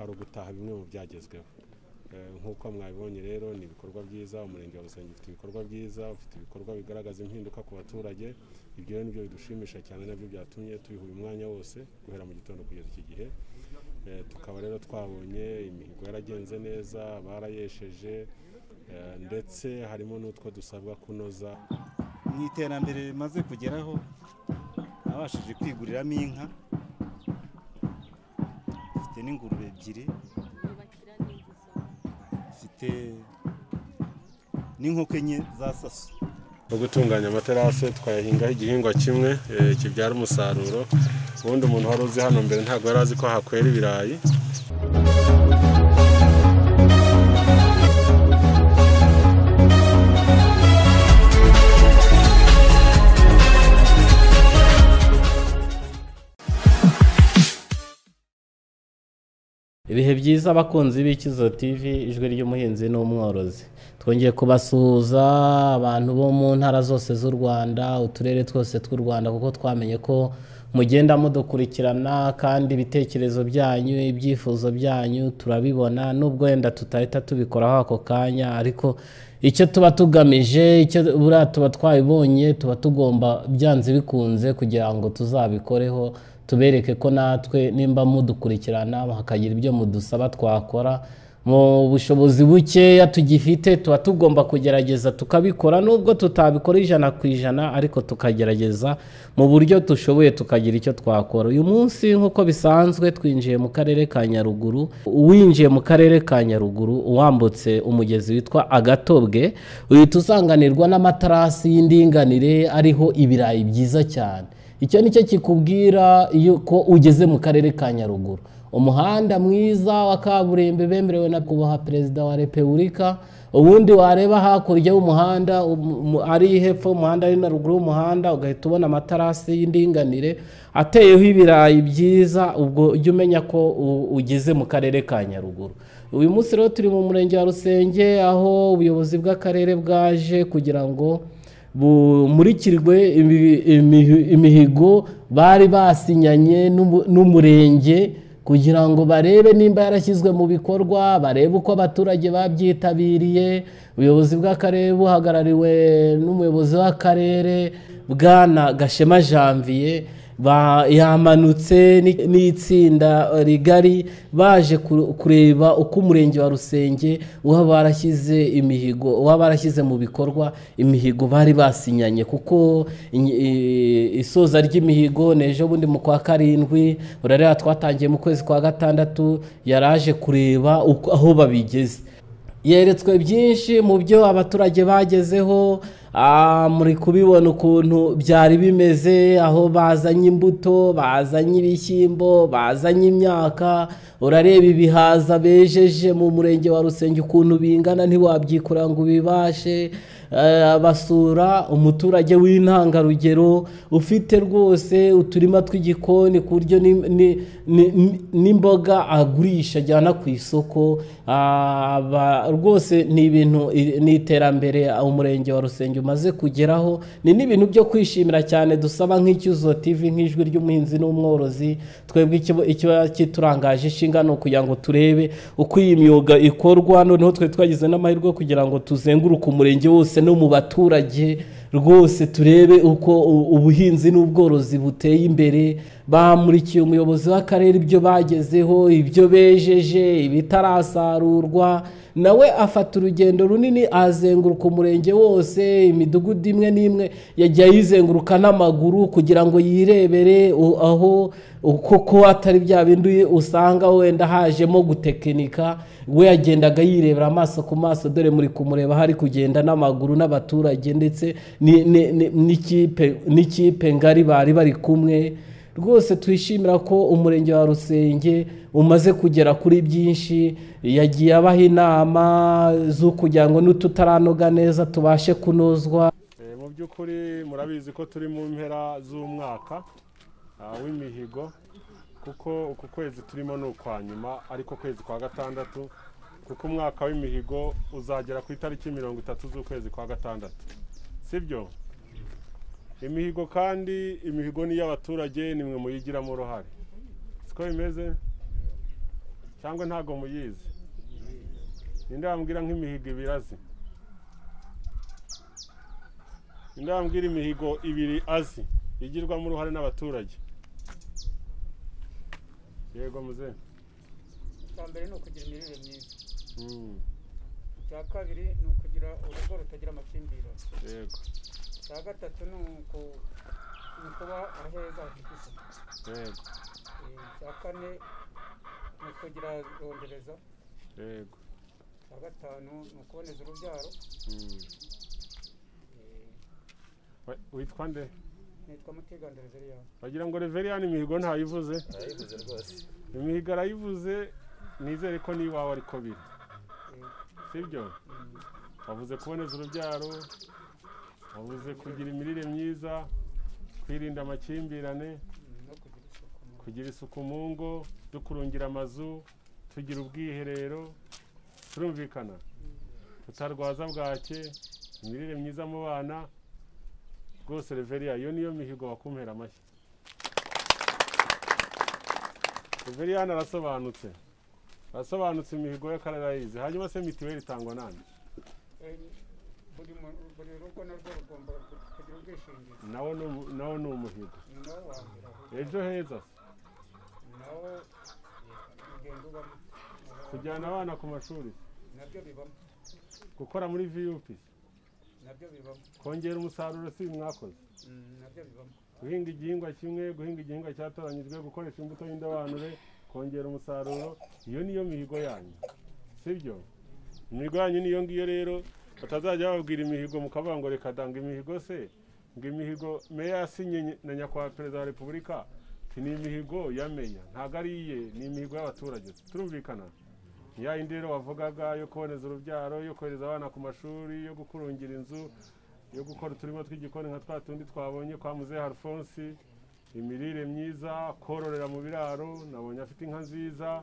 kwari ugutaha bimwe mu byagezweho. Nk'uko mwabibonye rero ni ibikorwa byiza, umurenge wa Rusenge ufite ibikorwa byiza, ufite ibikorwa bigaragaza impinduka ku baturage. Ibyo rero nibyo bidushimisha cyane, nabyo byatumye tubiha uyu mwanya wose guhera mu gitondo kugeza iki gihe. Tukaba rero twabonye imihigo yaragenze neza, barayesheje, ndetse harimo n'utwo dusabwa kunoza. Mu iterambere rimaze kugeraho nabashije kwiguriramo inka, mfite n'ingurube ebyiri, mfite n'inkoko enye za saso. No gutunganya amaterase twayahingaho igihingwa kimwe kibyara umusaruro. Ubundi umuntu wari uzi hano mbere ntabwo yari azi ko hakwera ibirayi. Ibihe byiza abakunzi b'Ikizo TV, ijwi ry'umuhinzi n'umworozi. Twongeye kubasuhuza abantu bo mu ntara zose z'u Rwanda, uturere twose tw'u Rwanda, kuko twamenye ko mugenda mudukurikirana kandi ibitekerezo byanyu, ibyifuzo byanyu turabibona, nubwo wenda tutahita tubikoraho ako kanya, ariko icyo tuba tugamije, icyo buriya tuba twabibonye, tuba tugomba byanze bikunze kugira ngo tuzabikoreho, tubereke ko natwe nimba mudukurikirana hakagira ibyo mudusaba twakora. Mu bushobozi bukeya tugifite tuba tugomba kugerageza tukabikora, nubwo tutabikora 100%, ariko tukagerageza mu buryo dushoboye tukagira icyo twakora. Uyu munsi nk'uko bisanzwe twinjiye mu karere ka Nyaruguru. Winjiye mu karere ka Nyaruguru uwambutse umugezi witwa Agatobwe, uhita usanganirwa n'amatarasi y'indinganire ariho ibirayi byiza cyane. Icyo nicyo kikubwira ko ugeze mu karere ka Nyaruguru. Umuhanda mwiza wa kaburimbo bemerewe na kubaha Perezida wa Repubulika. Ubundi wareba hakurya y'umuhanda ari hepfo umuhanda ari na ruguru y'umuhanda, ugahita ubona amatarasi y'indinganire ateyeho ibirayi byiza. Ubwo ujye umenya ko ugeze mu karere ka Nyaruguru. Uyu munsi rero turi mu murenge wa Rusenge, aho ubuyobozi bw'akarere bwaje kugira ngo bumurikirwe imihigo bari basinyanye n'umurenge, kugira ngo barebe nimba yarashyizwe mu bikorwa, barebe uko abaturage babyitabiriye. Ubuyobozi bw'akarere buhagarariwe n'umuyobozi w'akarere Bwana Gashema Janvier yamanutse n'itsinda rigari, baje kureba uko umurenge wa Rusenge barashyize imihigo, barashyize mu bikorwa imihigo bari basinyanye, kuko isoza ry'imihigo nejo bundi mu kwa 7, urareba twatangiye mu kwezi kwa 6, yaraje kureba aho babigeze. Yeretswe byinshi mu byo abaturage bagezeho. Muri kubibona ukuntu byari bimeze, aho bazanye imbuto, bazanye ibishyimbo, bazanye imyaka. Urareba ibihaza bejeje mu murenge wa Rusenge ukuntu bingana, ntiwabyikura ngo ubibashe. Basura umuturage w'intangarugero ufite rwose uturima tw'igikoni, ku buryo n'imboga agurisha ajyana ku isoko. Rwose ni ibintu, ni iterambere umurenge wa Rusenge umaze kugeraho. Ni n'ibintu byo kwishimira cyane. Dusaba nk'Ikizo TV, nk'ijwi ry'umuhinzi n'umworozi, twebwe icyo kiturangaje inshingano kugira ngo turebe uko iyi myuga ikorwa. Noneho twe twagize n'amahirwe kugira ngo tuzenguruke umurenge wose no mu baturage, rwose turebe uko ubuhinzi n'ubworozi buteye imbere. Bamurikiye umuyobozi w'akarere ibyo bagezeho, ibyo bejeje, ibitarasarurwa. Nawe afata urugendo runini azenguruka umurenge wose, imidugudu imwe n'imwe yagiye yizenguruka n'amaguru kugira ngo yirebere aho koko atari bya bindi usanga wenda hajemo gutekinika. We yagendaga yirebera amaso ku maso, dore muri kumureba hari kugenda n'amaguru n'abaturage ndetse n'ikipe ngari bari kumwe. Rwose twishimira ko umurenge wa Rusenge umaze kugera kuri byinshi. Yagiye abaha inama zo kugira ngo n'ututaranoga neza tubashe kunozwa. Mu by'ukuri murabizi ko turi mu mpera z'umwaka w'imihigo, kuko uku kwezi turimo ni ukwanyuma, ariko kwezi kwa 6, kuko umwaka w'imihigo uzagera ku itariki 30 z'ukwezi kwa 6, sibyo? Imihigo kandi imihigo ni y'abaturage, nimwe muyigiramo uruhare, siko bimeze. cyangwa ntago muyizi? Ninde wambwira nk'imihigo ibiri azi? Ninde wambwira imihigo ibiri azi igirwamo uruhare n'abaturage? Yego muze. icya mbere ni ukugira imirire myiza, icya kabiri ni ukugira urugo rutagira amakimbirane, Yego. icya gatatu ni ukuba aheza hafite isuku, Yego. icya kane ni ukugira rondereza, Yego. icya gatanu ni ukuboneza urubyaro. Witwa nde? Nitwa Mutiganda Reveriyani. Wagira ngo Reveriyani imihigo ntayivuze? arayivuze rwose. Imihigo arayivuze, nizere ko n'iwawe ariko biri, sibyo? Wavuze kuboneza urubyaro, wavuze kugira imirire myiza, kwirinda amakimbirane, no kugira isuku. kugira isuku mu ngo, dukurungira amazu, tugira ubwiherero, turumvikana, tutarwaza bwake, imirire myiza mu bana. Rwose Reveriya, iyo niyo mihigo wakumpera amashyi. Reveriyani arasobanutse imihigo y'akarere arayizi. Hanyuma se mitiweli itangwa nande? Buri rugo narwo rugomba kugira ubwishingizi. Nawo ni umuhigo. Ni nawo wa mbere. Ejo heza se? Nawo ugenda ubamo. Kujyana abana ku mashuri, Nabyo bibamo. gukora muri VUP, Nabyo bibamo. kongera umusaruro si mwakoze, Nabyo bibamo. guhinga igihingwa kimwe, guhinga igihingwa cyatoranyijwe, gukoresha imbuto y'indobanure, kongera umusaruro. Iyo niyo mihigo yanyu, sibyo? Imihigo yanyu niyo ngiyo rero. Batazajya bababwira imihigo mukavuga ngo reka danga imihigo se, ngo imihigo meya yasinye na nyakubahwa perezida wa repubulika, ni imihigo ya meya, ntabwo ari iye, ni imihigo y'abaturage. Turumvikana? Ya yindi rero wavugaga yo kuboneza urubyaro, yo kohereza abana ku mashuri, yo gukurungira inzu, yo gukora uturimo tw'igikoni nka twa tundi twabonye kwa Muzehe Alphonse, imirire myiza, kororera mu biraro, nabonye afite inka nziza,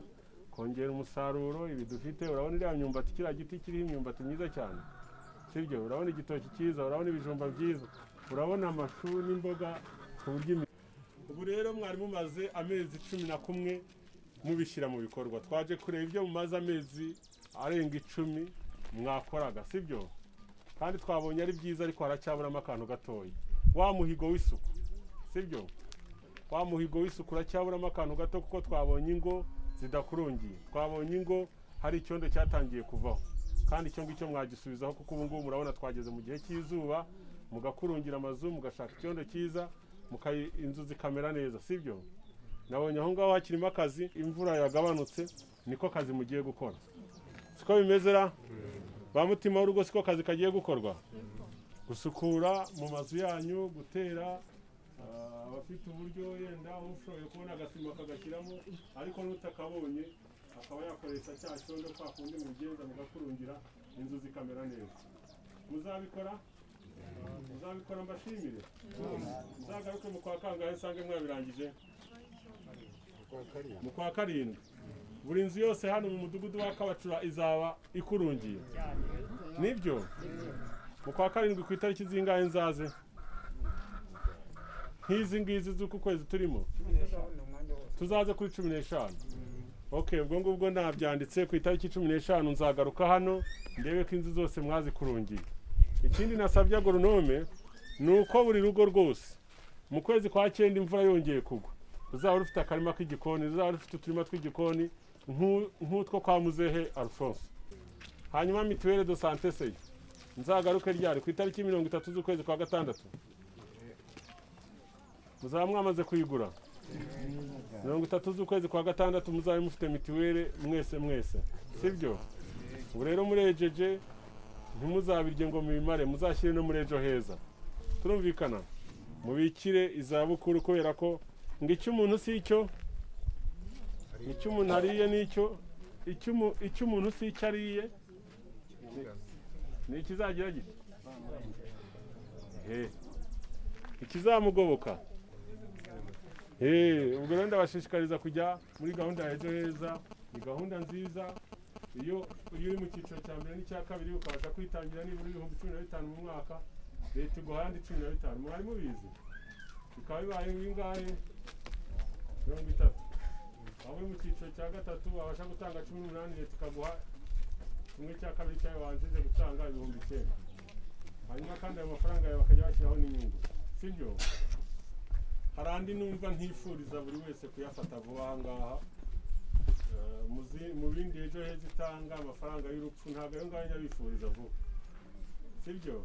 kongera umusaruro. Ibi dufite, urabona iriya myumbati, kiriya giti kiriho imyumbati myiza cyane, sibyo? Urabona igitoki cyiza, urabona ibijumba byiza, urabona amashu n'imboga ku buryo. Ubu rero mwari mumaze amezi 11 mubishyira mu bikorwa. Twaje kureba ibyo mumaze amezi arenga 10 mwakoraga, sibyo? Kandi twabonye ari byiza, ariko haracyaburamo akantu gatoya. Wa muhigo w'isuku, sibyo? Wa muhigo w'isuku uracyaburamo akantu gato, kuko twabonye ingo zidakurungiye, twabonye ingo hari icyondo cyatangiye kuvaho, kandi icyo ngicyo mwagisubizaho, kuko ubu ngubu murabona twageze mu gihe cy'izuba, mugakurungira amazu, mugashaka icyondo cyiza, inzu zikamera neza, sibyo? Nabonye aho ngaho hakirimo akazi, imvura yagabanutse, niko kazi mugiye gukora. Siko bimezera? Ba mutima w'urugo siko kazi kagiye gukorwa? Gusukura mu mazu yanyu, gutera, abafite uburyo yenda ushoboye kubona agasima kagashyiramo, ariko n'utakabonye akaba yakoresha cya cyondo kwa kundi mugenza mugakurungira, inzu zikamera neza. Muzabikora? Muzabikora mbashimire. Muzagaruke mu kwa kangahe nsange mwabirangije? Mu kwa karindwi. Buri nzu yose hano mu mudugudu wa Kabacura izaba ikurungiye. Nibyo? Mu kwa karindwi ku itariki zingahe nzaze? Nk'izi ngizi z'uku kwezi turimo? Tuzaze kuri 15. Okay, ubwo ngubwo nabyanditse ku itariki 15 nzagaruka hano ndebe ko inzu zose mwazikurungiye. Ikindi nasabye agoronome ni uko buri rugo rwose mu kwezi kwa 9 imvura yongeye kugwa, uzaba rufite akarima k'igikoni, uzaba rufite uturima tw'igikoni nk'utwo kwa Muzehe Alphonse. Hanyuma mituwele de santé se nzagaruke ryari ku itariki 30 z'ukwezi kwa 6. Muzaba mwamaze kuyigura 30 z'ukwezi kwa 6, muzabe mufite mituwele mwese, sibyo? Ubu rero murejeje, ntimuzabirye ngo mubimare, muzashyire no muri ejo heza. Turumvikana? Mubikire izabukuru, kubera ko ngo icyo umuntu si icyo, icyo umuntu ariye n'icyo, icyo umuntu si icyo ariye ni ikizagira gito, ikizamugoboka. Ubwo rero ndabashishikariza kujya muri gahunda ya ejo heza. Ni gahunda nziza. Iyo uri mu cyiciro cya mbere n'icya kabiri ukabasha kwitangira nibura 15,000 mu mwaka, leta iguha andi 15,000. Mwari mubizi? Bikaba bibaye bingahe? 30. aho mu cyiciro cya gatatu babasha gutanga 18 leta ikaguha kimwe cya kabiri cyayo wanjije gutanga 9,000 hanyuma kandi ayo mafaranga yawe bakajya bashyiraho n'inyungu sibyo hari andi numva ntifuriza buri wese kuyafata vuba aha ngaha mu bindi ejo heza itanga amafaranga y'urupfu ntabwo ayo ngayo nyabifuriza vuba sibyo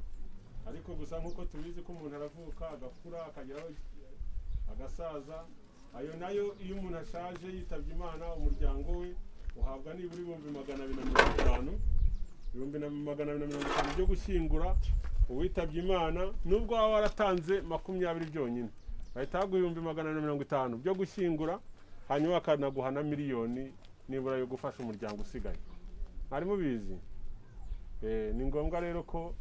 ariko gusa nk'uko tubizi ko umuntu aravuka agakura akageraho agasaza ayo nayo iyo umuntu ashaje yitabye Imana umuryango we uhabwa nibura 250 250 byo gushyingura uwitabye Imana nubwo waba waratanze 20 byonyine bahita baguha 250 byo gushyingura hanyuma bakanaguha na miliyoni nibura yo gufasha umuryango usigaye ari mubizi ni ngombwa rero ko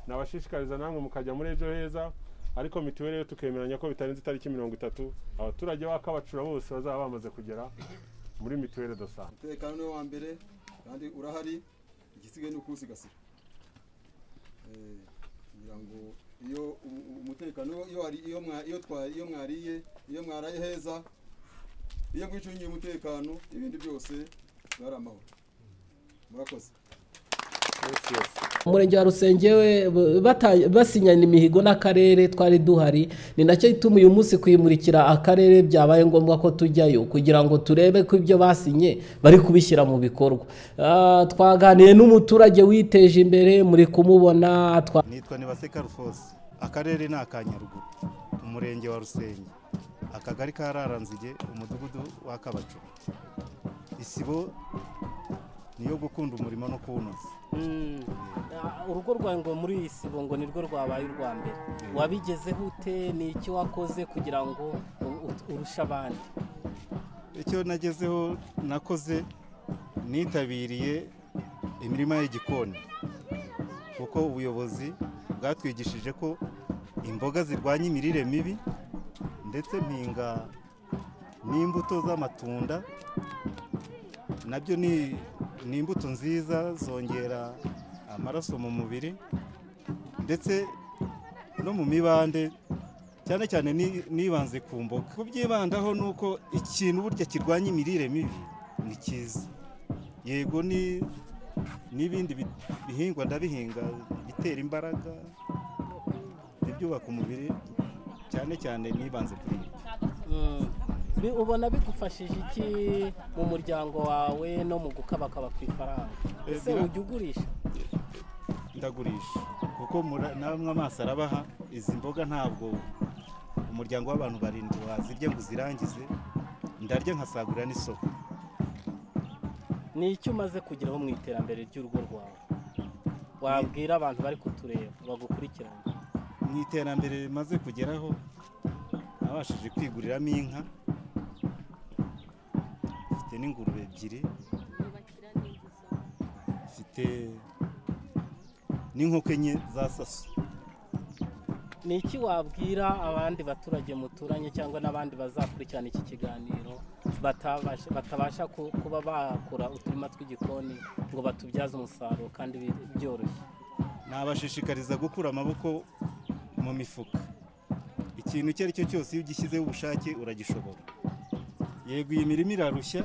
nabashishikariza namwe mukajya muri ejo heza ariko mituweli yo tukemeranya ko bitarenze itariki 30 abaturage bakabacura bose bazaba bamaze kugera muri mituweli de santé. Umutekano ni wa mbere kandi urahari igisigaye no kusigasira kugira ngo iyo umutekano iyo mwariye iyo mwaraye heza iyo mwicungiye umutekano ibindi byose bari amahoro. Murakoze. Umurenge wa Rusenge basinyana imihigo n'akarere twari duhari ni nacyo gituma uyu munsi kwimurikira akarere byabaye ngombwa ko tujyayo kugira ngo turebe ko ibyo basinye bari kubishyira mu bikorwa. Twaganiye n'umuturage witeje imbere muri kumubona. Nitwa Nibaseka Rufose, akarere ni akanyaruguru, umurenge wa Rusenge, akagari ka Raranzige, umudugudu wa Kabacu. Isibo niyo gukunda umurimo no kuwunoza. Urugo rwawe ngo muri Isibo ngo nirwo rwabaye urwa mbere, wabigezeho ute? Ni iki wakoze kugira ngo urushe abandi? Icyo nagezeho nakoze nitabiriye imirima y'igikoni kuko ubuyobozi bwatwigishije ko imboga zirwanya imirire mibi ndetse mpinga n'imbuto z'amatunda nabyo ni imbuto nziza zongera amaraso mu mubiri ndetse no mu mibande cyane cyane nibanze ku mboga. Kubyibandaho nuko ikintu burya kirwanya imirire mibi ni cyiza. Yego n'ibindi bihingwa ndabihinga bitera imbaraga ibyubaka umubiri cyane cyane nibanze kuri ibyo. Ubona bigufashije iki mu muryango wawe no mu gukabakaba ku ifaranga? Ese ujya ugurisha? Ndagurisha kuko namwe amaso arabaha. Izi mboga ntabwo umuryango w'abantu 7 wazirya ngo uzirangize, ndarya nkasagura n'isoko. Ni icyo umaze kugeraho mu iterambere ry'urugo rwawe wabwira abantu bari kutureba bagukurikirana? Mu iterambere maze kugeraho nabashije kwiguriramo inka, mfite n'ingurube 2, mfite n'inkoko 4 za saso. Ni iki wabwira abandi baturage muturanye cyangwa n'abandi bazakurikirana iki kiganiro batabasha kuba bakora uturima tw'igikoni ngo batubyaze umusaruro kandi byoroshye? Nabashishikariza gukura amaboko mu mifuka. Ikintu icyo ari cyo cyose iyo ugishyizeho ubushake uragishobora. Yego iyi mirimo irarushya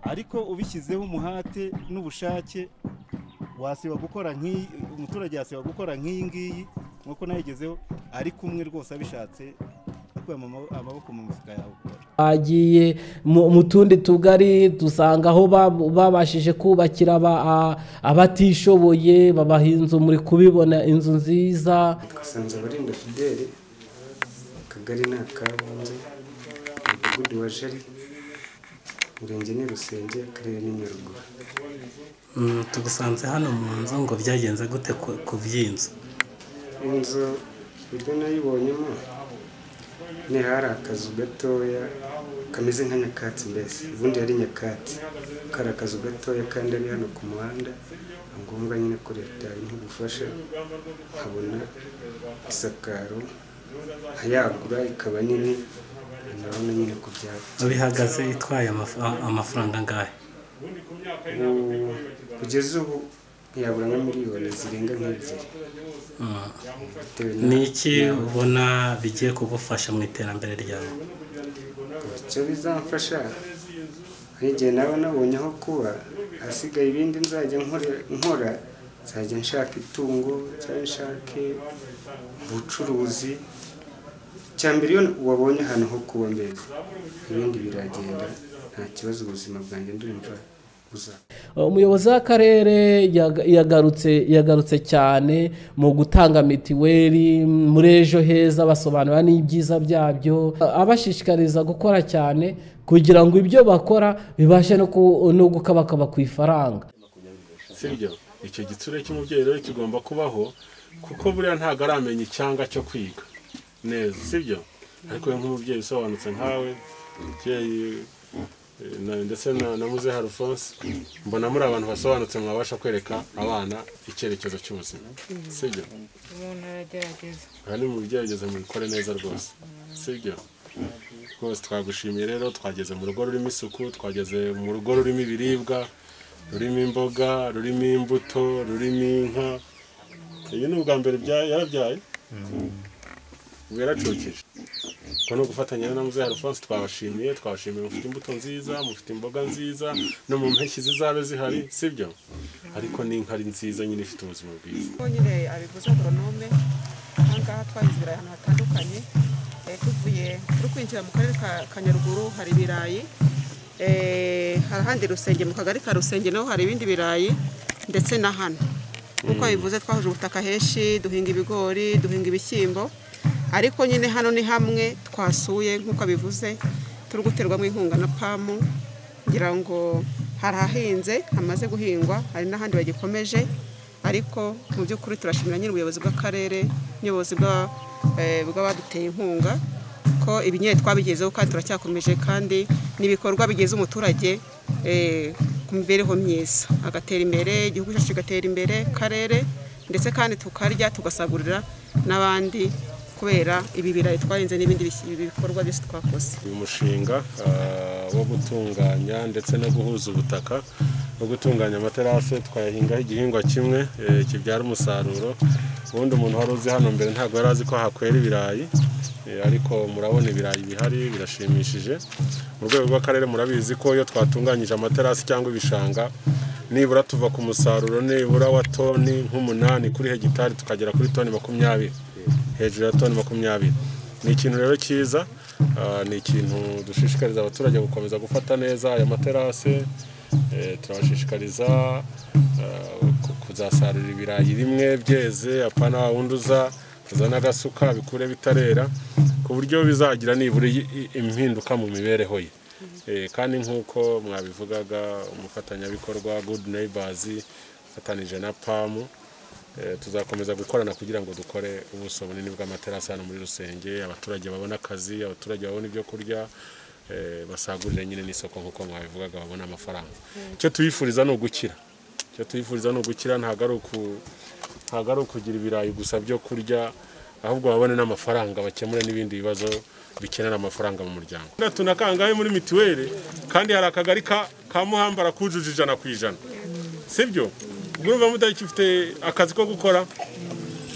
ariko ubishyizeho umuhate n'ubushake wasiba gukora umuturage yasiba gukora nk'iyi ngiyi nkuko nayigezeho ari kumwe rwose abishatse akuye amaboko mu mifuka yawe. Agiye mu tundi tugari dusanga aho babashije kubakira abatishoboye babaha inzu, muri kubibona inzu nziza. Twasanze Barinda Fidele, akagari ni Akabunze, umudugudu wa Jari, umurenge ni Rusenge, akarere ni Nyaruguru. Tugusanze hano mu nzu, ngo byagenze gute ku by'inzu? Inzu buryo nayibonyemo ni hari akazu gatoya kameze nka nyakatsi, mbese ubundi yari nyakatsi, kari akazu gatoya kandi ari hano ku muhanda. Ngombwa nyine ko leta nk'ubufasha habona isakaro hayagura ikaba nini, ndabona nyine ko byaba bihagaze. Itwaye amafaranga angahe? Kugeza ubu ntiyabura nka miliyoni zirenga nk'ebyiri. Ni iki ubona bigiye kugufasha mu iterambere ryawe? icyo bizamfasha hari igihe nawe nabonye aho kuba hasigaye ibindi nzajya nkora nzajya nshaka itungo cyangwa nshake ubucuruzi cya mbere iyo wabonye ahantu ho kuba mbere ibindi biragenda nta kibazo ubuzima bwanjye ndumva buzaba. Umuyobozi w'akarere yagarutse cyane mu gutanga mitiweli muri Ejo Heza, basobanura n'ibyiza byabyo, abashishikariza gukora cyane kugira ngo ibyo bakora bibashe no gukabakaba ku ifaranga. Sibyo, icyo gitsure cy'umubyeyi rero kigomba kubaho kuko buriya ntabwo aramenya icyanga cyo kwiga neza, sibyo, ariko nk'umubyeyi usobanutse nkawe, umubyeyi ndetse na Muzehe Alphonse, mbona muri abantu basobanutse mwabasha kwereka abana icyerekezo cy'ubuzima, sibyo. umuntu aragerageza kandi mubigerageza mubikore neza rwose, sibyo. Rwose twagushimiye rero, twageze mu rugo rurimo isuku, twageze mu rugo rurimo ibiribwa, rurimo imboga, rurimo imbuto, rurimo inka. Iyi ni ubwa mbere yarabyaye, ubu yaracukije. Ko no gufatanya na Muzehe Alphonse twabashimiye mufite imbuto nziza, mufite imboga nziza, no mu mpeshyi zizabe zihari, sibyo. Ariko n'inka ari nziza nyine ifite ubuzima bwiza. Nyine abivuze agronome, ahangaha twahinze ibirayi ahantu hatandukanye, turi kwinjira mu karere ka Nyaruguru hari ibirayi, hari ahandi Rusenge, mu kagari ka Rusenge naho hari ibindi birayi, ndetse na hano kuko bivuze twahuje ubutaka henshi, duhinga ibigori, duhinga ibishyimbo, ariko nyine hano ni hamwe twasuye nk'uko bivuze, turi guterwamo inkunga na PAM, ngira ngo harahinze hamaze guhingwa, hari n'ahandi bagikomeje, ariko mu by'ukuri turashimira nyine ubuyobozi bw'akarere n'ubuyobozi bw'abaduteye inkunga ko ibi nyine twabigezeho, kandi turacyakomeje, kandi n'ibikorwa bigeze umuturage ku mibereho myiza, agatera imbere, igihugu cyacu kigatera imbere, karere, ndetse kandi tukarya tugasagurira n'abandi kubera ibi birayi twahinze n'ibindi bikorwa byose twakoze. Uyu mushinga wo gutunganya ndetse no guhuza ubutaka no gutunganya amaterase, twayahingaho igihingwa kimwe kibyara umusaruro. Ubundi umuntu wari uzi hano mbere ntabwo yari azi ko hakwera ibirayi, ariko murabona ibirayi bihari birashimishije. Mu rwego rw'akarere murabizi ko iyo twatunganyije amaterasi cyangwa ibishanga, nibura tuva ku musaruro nibura wa toni nk'umunani kuri hegitari tukagera kuri toni 20, hejuru ya toni 20. Ni ikintu rero cyiza, ni ikintu dushishikariza abaturage gukomeza gufata neza aya materase. Turabashishikariza kuzasarura ibirayi bimwe byeze, apana wundi uzana agasuka bikure bitarera, ku buryo bizagira nibura impinduka mu mibereho ye. Kandi nk'uko mwabivugaga, umufatanyabikorwa Good Neighbors afatanije na PAM, tuzakomeza gukorana kugira ngo dukore ubuso bunini bw'amaterasi hano muri Rusenge, abaturage babona akazi, abaturage babona ibyo kurya, basagurire nyine n'isoko nk'uko mwabivugaga, babona amafaranga. Icyo tuyifuriza ni ugukira, ntabwo ari ukugira ibirayi gusa byo kurya, ahubwo babone n'amafaranga, bakemure n'ibindi bibazo bikenera amafaranga mu muryango. Tunakangaye muri mitiweli, kandi hari akagari ka Muhambara kujuje 100%, sibyo. Ubwo urumva mudakifite akazi ko gukora,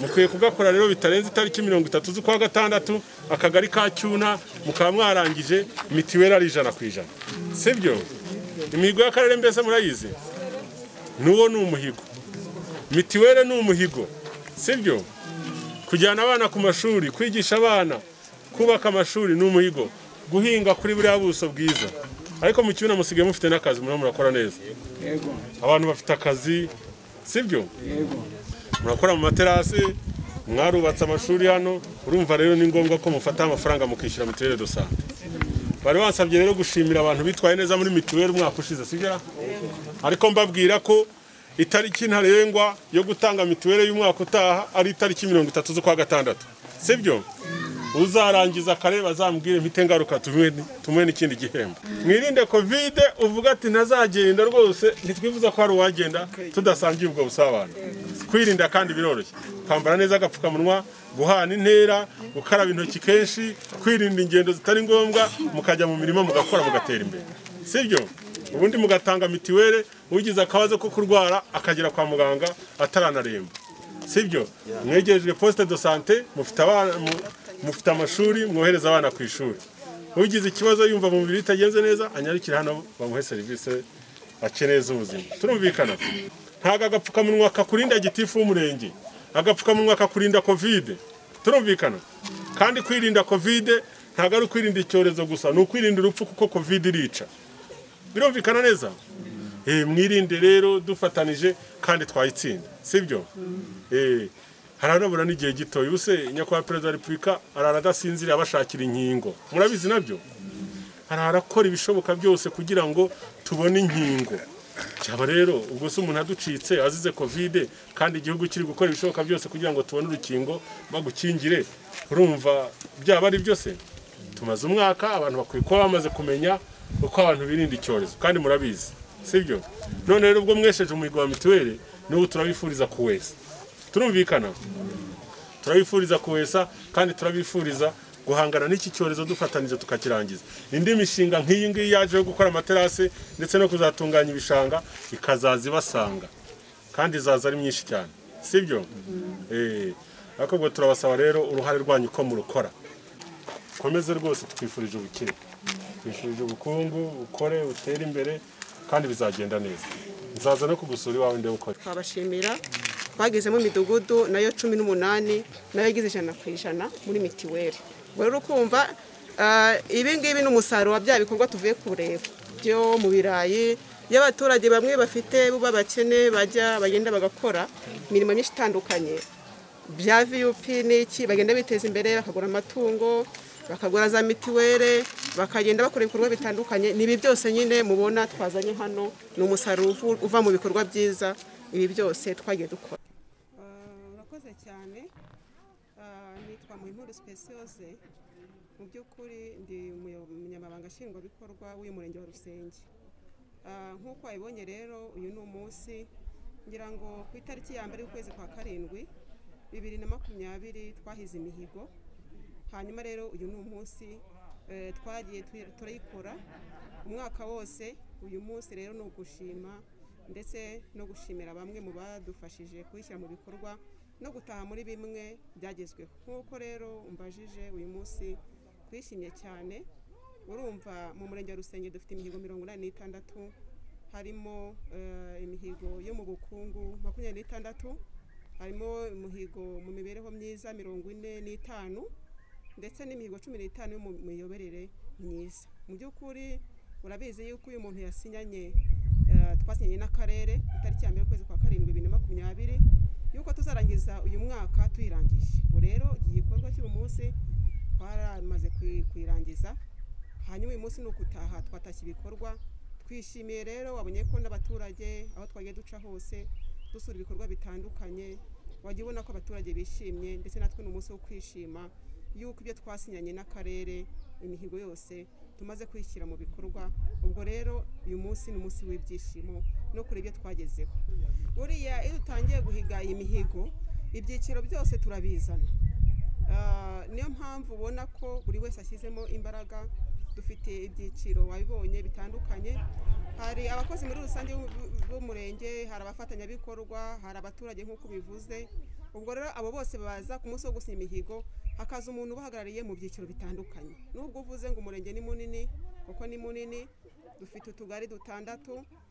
mukwiye kugakora rero bitarenze itariki 30 z'ukwa gatandatu, akagari ka Cyuna mukaba mwarangije mitiweli ari 100%, sibyo. Imihigo y'akarere mbese murayizi, nuwo ni umuhigo, mitiweli ni umuhigo, sibyo. Kujyana abana ku mashuri, kwigisha abana, kubaka amashuri ni umuhigo, guhinga kuri buriya buso bwiza. Ariko mu Cyuna musigaye mufite n'akazi, murakora neza, abantu bafite akazi, sibyo. Murakora mu materasi, mwarubatse amashuri hano, urumva rero ni ngombwa ko mufata amafaranga mukishyura mituweli de sante. Bari bansabye rero gushimira abantu bitwaye neza muri mituweli umwaka ushize, sibyo. Ariko mbabwira ko itariki ntarengwa yo gutanga mituweli y'umwaka utaha ari itariki 30 z'ukwa gatandatu, sibyo. Uzarangiza kare bazambwire mpite ngaruka tumwe n'ikindi gihembo. Mwirinde covid, uvuga ati ntazagenda rwose, ntitwifuza ko hari uwagenda tudasangiye ubwo busabane. Kwirinda kandi biroroshye, kwambara neza agapfukamunwa, guhana intera, gukaraba intoki kenshi, kwirinda ingendo zitari ngombwa, mukajya mu mirimo mugakora mugatera imbere, sibyo. Ubundi mugatanga mitiweli, ugize akabazo ko kurwara akagera kwa muganga ataranaremba, sibyo. Mwegerejwe poste de santé, mufite amashuri, mwohereza abana ku ishuri. ugize ikibazo yumva mu mubiri bitagenze neza anyarukire hano bamuhe serivisi akeneye z'ubuzima. Turumvikana ntago agapfukamunwa kakurinda gitifu w'umurenge, agapfukamunwa kakurinda covid. Turumvikana kandi kwirinda covid ntago ari kwirinda icyorezo gusa, ni ukwirinda urupfu kuko covid irica. Birumvikana neza? Mwirinde rero dufatanije kandi twayitsinda, sibyo? Haranabura n'igihe gito yuse nyakubahwa perezida wa repubulika araradasinzira abashakira inkingo, murabizi nabyo arakora ibishoboka byose kugira ngo tubone inkingo. Cyaba rero ubwo se umuntu aducitse azize covid kandi igihugu kiri gukora ibishoboka byose kugira ngo tubone urukingo bagukingire, urumva byaba ari byose? Tumaze umwaka abantu bakwiye kuba bamaze kumenya uko abantu birinda icyorezo kandi murabizi, sibyo? None rero ubwo mwesheje umuhigo wa mituweli n'ubu turabifuriza kuwesa. Turumvikana turabifuriza kuwesa kandi turabifuriza guhangana n'iki cyorezo dufatanije tukakirangiza. Indi mishinga nk'iyi ngiyi yaje yo gukora amaterase ndetse no kuzatunganya ibishanga ikazaza ibasanga kandi izaza ari myinshi cyane, sibyo? Ariko ubwo turabasaba rero uruhare rwanyu ko murukora. Komeze rwose twifurije ubukire, twifurije ubukungu, ukore utere imbere kandi bizagenda neza. Nzaza no kugusura iwawe ndebe uko. Twabashimira twagezemo imidugudu nayo 18 nayo yagize 100% muri mitiweli. Rero ukumva ibi ngibi n'umusaruro wa bya bikorwa tuvuye kureba byo mu birayi y'abaturage bamwe bafite buba bakene bagenda bagakora imirimo myinshi itandukanye bya VUP n'iki bagenda biteza imbere bakagura amatungo bakagura za mitiweli bakagenda bakora ibikorwa bitandukanye. Nibi byose nyine mubona twazanye hano ni umusaruro uva mu bikorwa byiza ibi byose twagiye dukora. Urakoze cyane. Nitwa Muhimpundu Speciose, mu by'ukuri ndi umunyamabanga nshingwabikorwa w'uyu murenge wa Rusenge. Nk'uko wabibonye rero uyu ni umunsi ngira ngo ku itariki ya mbere y'ukwezi kwa karindwi 2020 twahize imihigo. Hanyuma rero uyu ni umunsi twagiye turayikora umwaka wose. Uyu munsi rero no gushima ndetse no gushimira bamwe mu badufashije kwishyira mu bikorwa no gutaha muri bimwe byagezweho. Nk'uko rero umbajije uyu munsi twishimye cyane. Urumva mu murenge wa Rusenge dufite imihigo 86, harimo imihigo yo mu bukungu 26, harimo umuhigo mu mibereho myiza 45 ndetse n'imihigo 15 yo mu miyoborere myiza. Mu by'ukuri urabizi yuko uyu muntu yasinyanye twasinyanye n'akarere itariki ya mbere y'ukwezi kwa karindwi 2020 yuko tuzarangiza uyu mwaka tuyirangije. Ubu rero igikorwa cy'uyu munsi twaramaze kuyirangiza. Hanyuma uyu munsi ni ukutaha twatashye ibikorwa. Twishimiye rero wabonye ko n'abaturage aho twagiye duca hose dusura ibikorwa bitandukanye wagiye ubona ko abaturage bishimye ndetse natwe n'umunsi wo kwishima yuko ibyo twasinyanye n'akarere imihigo yose tumaze kwishyira mu bikorwa. Ubwo rero uyu munsi ni umunsi w'ibyishimo no kuri ibyo twagezeho. Buriya iyo utangiye guhiga iyi mihigo ibyiciro byose turabizana. Niyo mpamvu ubona ko buri wese ashyizemo imbaraga. Dufite ibyiciro wabibonye bitandukanye. Hari abakozi muri rusange b'umurenge, hari abafatanyabikorwa, hari abaturage nk'uko bivuze. Ubwo rero abo bose baza ku munsi wo gusinya imihigo hakaza umuntu ubahagarariye mu byiciro bitandukanye. Nubwo uvuze ngo umurenge ni munini kuko ni munini, dufite utugari 6,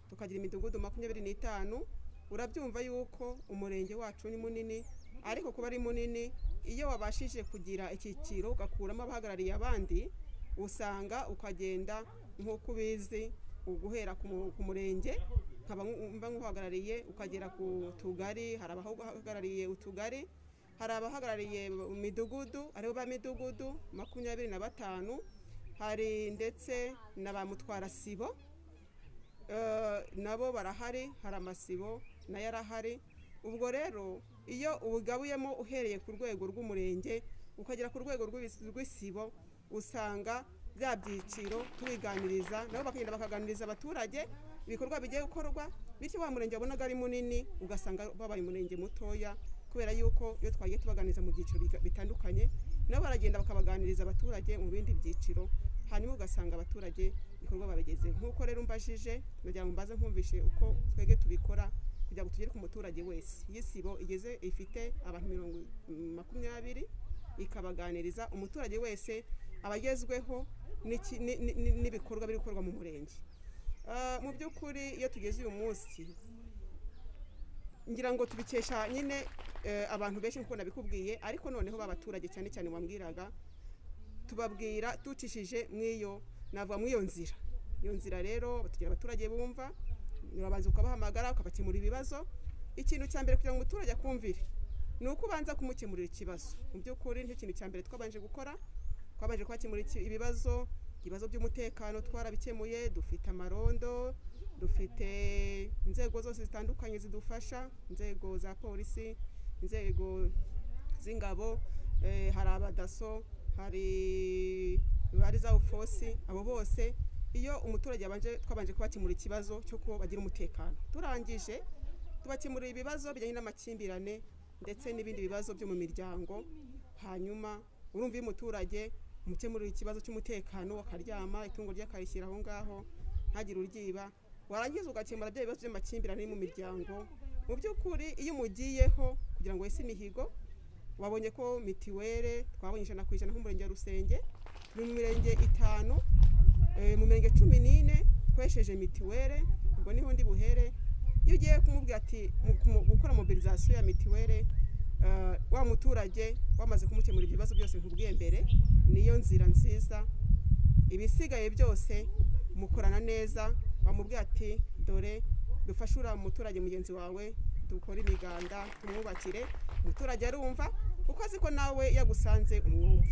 tukagira imidugudu 25. Urabyumva yuko umurenge wacu ni munini, ariko kuba ari munini iyo wabashije kugira icyiciro ugakuramo abahagarariye abandi usanga ukagenda nk'uko ubizi uguhera ku murenge nkaba nk'uhagarariye ukagera ku tugari. Hari abahagarariye utugari, hari abahagarariye imidugudu aribo ba midugudu 25, hari ndetse na ba mutwara sibo nabo barahari, hari amasibo nayo arahari. Ubwo rero iyo ubugabuyemo uhereye ku rwego rw'umurenge ukagera ku rwego rw'isibo usanga bya byiciro tubiganiriza nabo bakagenda bakaganiriza abaturage ibikorwa bigiye gukorwa, bityo wa murenge wabonaga ari munini ugasanga babaye umurenge mutoya kubera yuko iyo twagiye tubaganiriza mu byiciro bitandukanye nabo baragenda bakabaganiriza abaturage mu bindi byiciro, hanyuma ugasanga abaturage ibikorwa babigeze. Nk'uko rero mbajije kugira ngo mbaze nkumvishe uko twege tubikora kugira ngo tugere ku muturage wese. Yisibo igeze ifite abantu 20 ikabaganiriza umuturage wese abagezweho n'ibikorwa biri gukorwa mu murenge. Mu by'ukuri iyo tugeze uyu munsi ngira ngo tubikesha nyine abantu benshi nkuko nabikubwiye, ariko noneho b'abaturage cyane cyane wambwiraga tubabwira tucishije mw'iyo nzira. Iyo nzira rero batugira abaturage bumva, urabanza ukabahamagara ukabakemura ibibazo. Ikintu cya mbere kugira ngo umuturage akumvire ni uko ubanza kumukemurira ikibazo. Mu by'ukuri nicyo kintu cya mbere twabanje gukora, twabanje kwakemura ibibazo by'umutekano twarabikemuye. Dufite amarondo, dufite inzego zose zitandukanye zidufasha, inzego za polisi, inzego z'ingabo, hari abadaso, hari za ufosi. Abo bose iyo umuturage twabanje kubakemura ikibazo cyo ko bagira umutekano, turangije tubakemurira ibibazo bijyanye n'amakimbirane ndetse n'ibindi bibazo byo mu miryango. Hanyuma urumva iyo umuturage umukemurira ikibazo cy'umutekano akaryama, itungo rye akarishyira aho ngaho ntagire uryiba, warangiza ugakemura bya bibazo by'amakimbirane mu miryango. Mu by'ukuri iyo umugiyeho kugira ngo wese imihigo, wabonye ko mitiwere twabonye 100% nk'umurenge wa Rusenge, turi mu mirenge 5, mu mirenge 14 twesheje mitiwere. Ubwo niho ndi buhere. Iyo ugiye kumubwira ati gukora mobilisation ya mitiwere, wa muturage wamaze kumukemura ibibazo byose nkubwiye mbere, niyo nzira nziza. Ibisigaye byose mukorana neza, bamubwira ati dore dufashura umuturage mugenzi wawe, dukora imiganda, tumwubakire. Umuturage arumva kuko azi ko nawe yagusanze umwumva.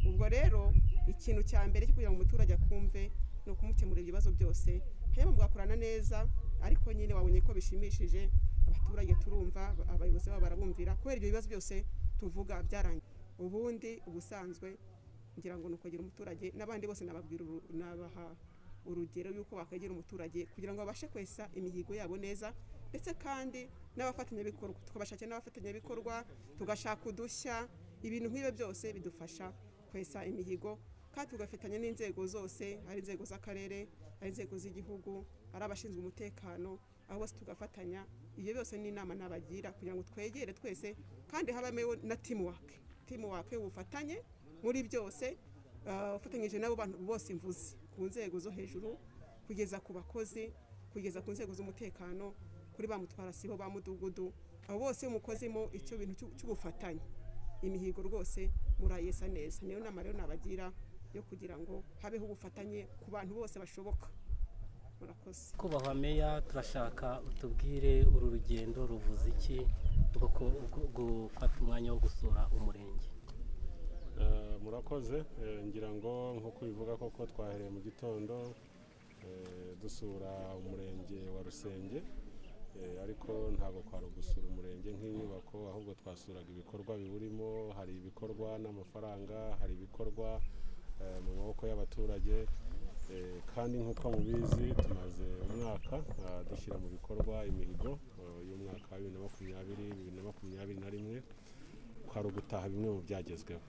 Ubwo rero ikintu cya mbere cyo kugira ngo umuturage akumve no kumukemura ibibazo byose, hanyuma mugakorana neza. Ariko nyine wabonye ko bishimishije, abaturage turumva, abayobozi babo barabumvira kubera ibyo bibazo byose tuvuga byarangiye. Ubundi ubusanzwe ngira ngo nuko gira umuturage n'abandi bose nabaha urugero yuko bakagera umuturage kugira ngo babashe kwesa imihigo yabo neza, ndetse kandi n'abafatanyabikorwa tukabashakira n'abafatanyabikorwa, tugashaka udushya. Ibintu nk'ibyo byose bidufasha kwesa imihigo, kandi tugafatanya n'inzego zose, ari inzego z'akarere, ari inzego z'igihugu, ari abashinzwe umutekano, aho bose tugafatanya. Ibyo byose ni inama nabagira kugira ngo twegere twese, kandi habameho na teamwork ubufatanye muri byose, ufatanyije n'abo bantu bose mvuze, ku nzego zo hejuru kugeza ku bakozi, kugeza ku nzego z'umutekano, kuri ba mutwara sibo, ba mudugudu. Abo bose umukozimo icyo bintu cy'ubufatanye, imihigo rwose murayesa neza. Niyo nama rero nabagira yo kugira ngo habeho ubufatanye ku bantu bose bashoboka. Murakoze. Kubahwa Meya, turashaka utubwire uru rugendo ruvuze iki rwo gufata umwanya wo gusura umurenge? Murakoze. Ngira ngo nk'uko bivuga koko twahereye mu gitondo dusura umurenge wa Rusenge, ariko ntabwo kwari gusura umurenge nk'inyubako, ahubwo twasuraga ibikorwa biwurimo. Hari ibikorwa n'amafaranga, hari ibikorwa mu maboko y'abaturage, kandi nk'uko mubizi tumaze umwaka dushyira mu bikorwa imihigo y'umwaka wa 2020-2021, kwari ugutaha bimwe mu byagezweho.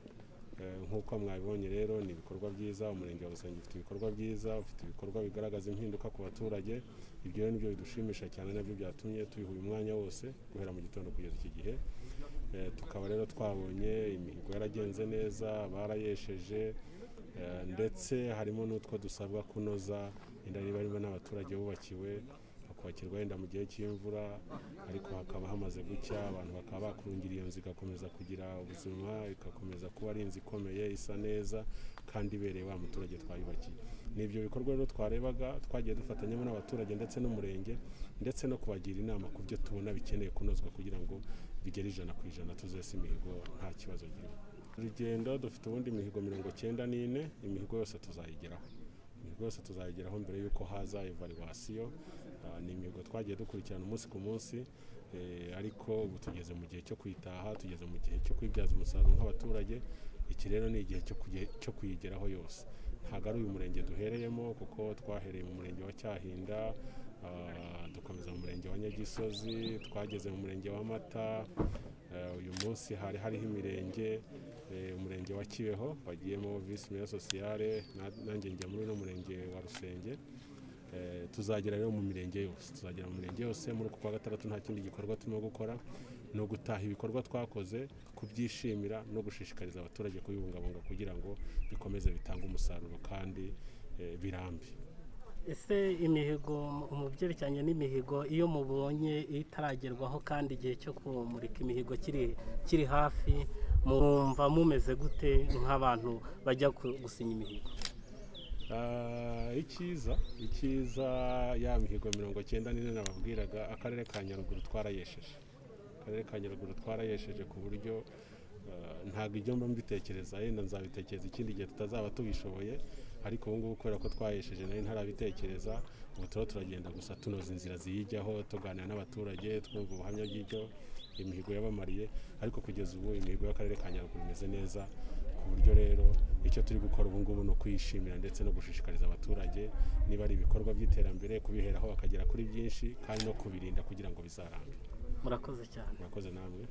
Nk'uko mwabibonye rero ni ibikorwa byiza. Umurenge wa Rusenge ufite ibikorwa byiza, ufite ibikorwa bigaragaza impinduka ku baturage. Ibyo rero nibyo bidushimisha cyane, nabyo byatumye tuyiha uyu mwanya wose guhera mu gitondo kugeza iki gihe. Tukaba rero twabonye imihigo yaragenze neza, barayesheje, ndetse harimo n'utwo dusabwa kunoza, inda niba harimo n'abaturage bubakiwe bakubakirwa wenda mu gihe cy'imvura, ariko hakaba hamaze gucya, abantu bakaba bakurungira iyo nzu igakomeza kugira ubuzima, igakomeza kuba ari inzu ikomeye, isa neza kandi ibereye wa muturage twayubakiye. N'ibyo bikorwa rero twarebaga, twagiye dufatanyamo n'abaturage ndetse n'umurenge, ndetse no kubagira inama ku byo tubona bikeneye kunozwa kugira ngo bigere 100% tuzese imihigo nta kibazo giriho. Urugendo dufite ubundi imihigo 94, imihigo yose tuzayigeraho. Imihigo yose tuzayigeraho mbere yuko haza evaluation. Ni imihigo twagiye dukurikirana umunsi ku munsi, ariko ubu tugeze mu gihe cyo kwitaha, tugeze mu gihe cyo kwibyaza umusaruro nk'abaturage. Iki rero ni igihe cyo kuyigeraho yose. Ntabwo ari uyu murenge duhereyemo, kuko twahereye mu murenge wa Cyahinda, dukomeza mu murenge wa Nyagisozi, twageze mu murenge wa Mata. Uyu munsi hariho imirenge, umurenge wa Kibeho wagiyemo vice mayor sociale, nanjye njya muri no murenge wa Rusenge. Tuzagera rero mu mirenge yose, muri uku kwa gatandatu nta kindi gikorwa turimo gukora. ni ugutaha ibikorwa twakoze, kubyishimira no gushishikariza abaturage kubibungabunga kugira ngo bikomeze bitange umusaruro kandi birambe. Ese imihigo mu byerekeranye n'imihigo iyo mubonye itaragerwaho kandi igihe cyo kumurika imihigo kiri hafi, mumva mumeze gute nk'abantu bajya gusinya imihigo? Icyiza ya mihigo 94 nababwiraga, akarere ka Nyaruguru twarayesheje ku buryo ntabwo ijyo mba mbitekereza, yenda nzabitekereza ikindi gihe tutazaba tubishoboye, ariko ubu ngubu kubera ko twayesheje nari ntarabitekereza, ubu turagenda gusa tunoza inzira ziyijyaho, tuganira n'abaturage, twumva ubuhamya bw'icyo imihigo yabamariye, ariko kugeza ubu imihigo y'akarere ka Nyaruguru imeze neza, ku buryo rero icyo turi gukora ubu ngubu ni ukuyishimira ndetse no gushishikariza abaturage, niba ari ibikorwa by'iterambere kubiheraho bakagera kuri byinshi kandi no kubirinda kugira ngo bizarambe. Murakoze cyane. Murakoze namwe.